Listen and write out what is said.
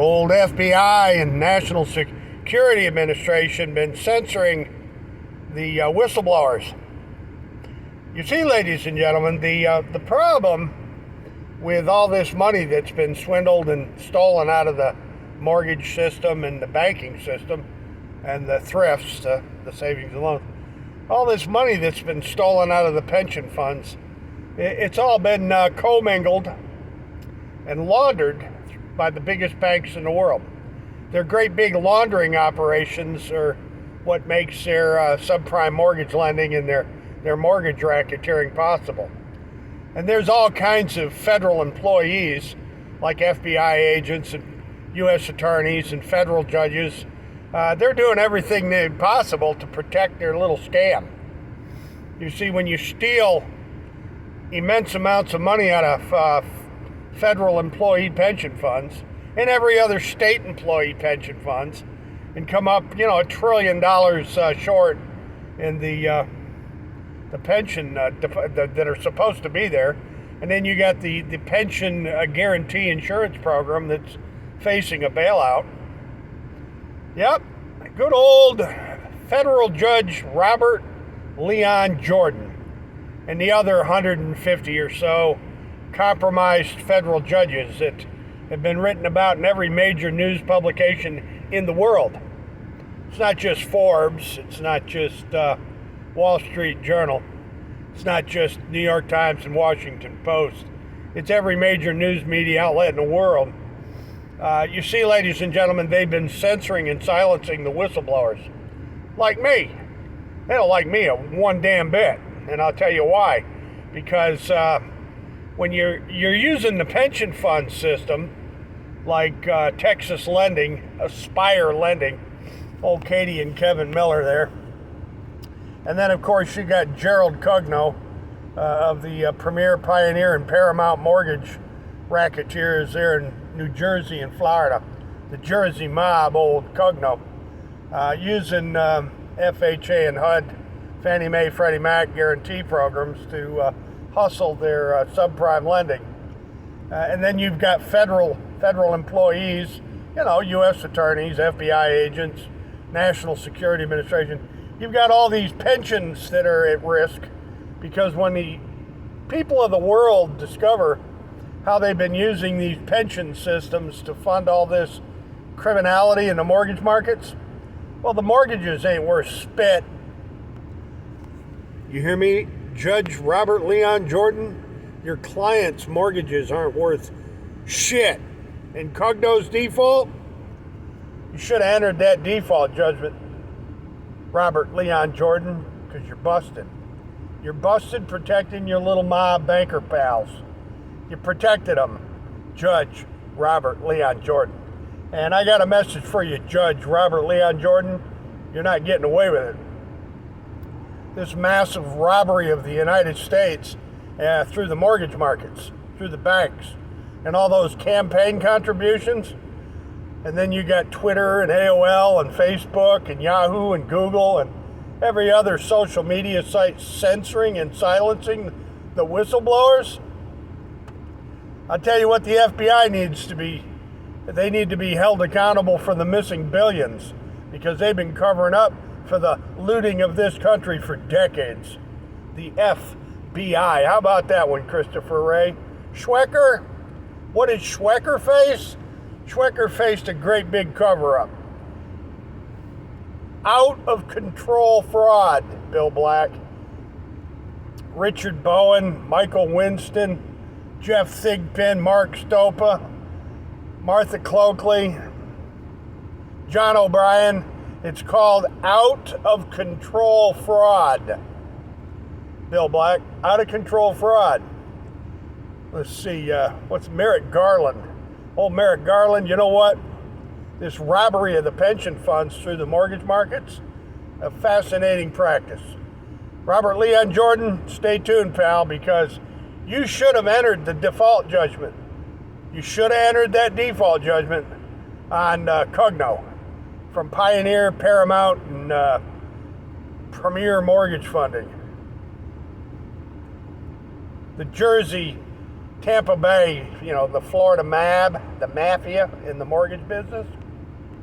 old FBI and National Security Administration been censoring the whistleblowers. You see, ladies and gentlemen, the problem with all this money that's been swindled and stolen out of the mortgage system and the banking system and the thrifts, the savings and loans, all this money that's been stolen out of the pension funds, it's all been commingled and laundered by the biggest banks in the world. Their great big laundering operations are what makes their subprime mortgage lending and their mortgage racketeering possible. And there's all kinds of federal employees, like FBI agents and U.S. attorneys and federal judges. They're doing everything possible to protect their little scam. You see, when you steal immense amounts of money out of federal employee pension funds and every other state employee pension funds, and come up, $1 trillion short in the pension that are supposed to be there, and then you got the pension guarantee insurance program that's facing a bailout. Yep, good old federal judge Robert Leon Jordan and the other 150 or so compromised federal judges that have been written about in every major news publication in the world. It's not just Forbes, it's not just Wall Street Journal, it's not just New York Times and Washington Post. It's every major news media outlet in the world. You see, ladies and gentlemen, they've been censoring and silencing the whistleblowers. Like me. They don't like me one damn bit. And I'll tell you why. Because when you're using the pension fund system, like Texas Lending, Aspire Lending, old Katie and Kevin Miller there, and then of course you got Gerald Cugno of the Premier, Pioneer, and Paramount Mortgage racketeers there in New Jersey and Florida, the Jersey mob, old Cugno, using FHA and HUD, Fannie Mae, Freddie Mac guarantee programs to hustle their subprime lending. And then you've got federal employees, U.S. attorneys, FBI agents, National Security Administration. You've got all these pensions that are at risk because when the people of the world discover how they've been using these pension systems to fund all this criminality in the mortgage markets, well, the mortgages ain't worth spit. You hear me, Judge Robert Leon Jordan? Your clients' mortgages aren't worth shit. In Cugno's default, you should have entered that default judgment, Robert Leon Jordan, because you're busted. You're busted protecting your little mob banker pals. You protected them, Judge Robert Leon Jordan. And I got a message for you, Judge Robert Leon Jordan. You're not getting away with it. This massive robbery of the United States through the mortgage markets, through the banks, and all those campaign contributions. And then you got Twitter and AOL and Facebook and Yahoo and Google and every other social media site censoring and silencing the whistleblowers. I'll tell you what the FBI needs to be. They need to be held accountable for the missing billions because they've been covering up for the looting of this country for decades. The FBI. How about that one, Christopher Ray? Schwecker? What did Schwecker face? Schwecker faced a great big cover-up. Out of control fraud, Bill Black. Richard Bowen, Michael Winston, Jeff Thigpen, Mark Stopa, Martha Cloakley, John O'Brien. It's called out of control fraud. Bill Black, out of control fraud. Let's see, what's Merrick Garland? Old Merrick Garland, you know what? This robbery of the pension funds through the mortgage markets, a fascinating practice. Robert Leon Jordan, stay tuned, pal, because you should have entered the default judgment. You should have entered that default judgment on Cugno from Pioneer, Paramount, and Premier Mortgage Funding. The Jersey Tampa Bay, the Florida the mafia in the mortgage business.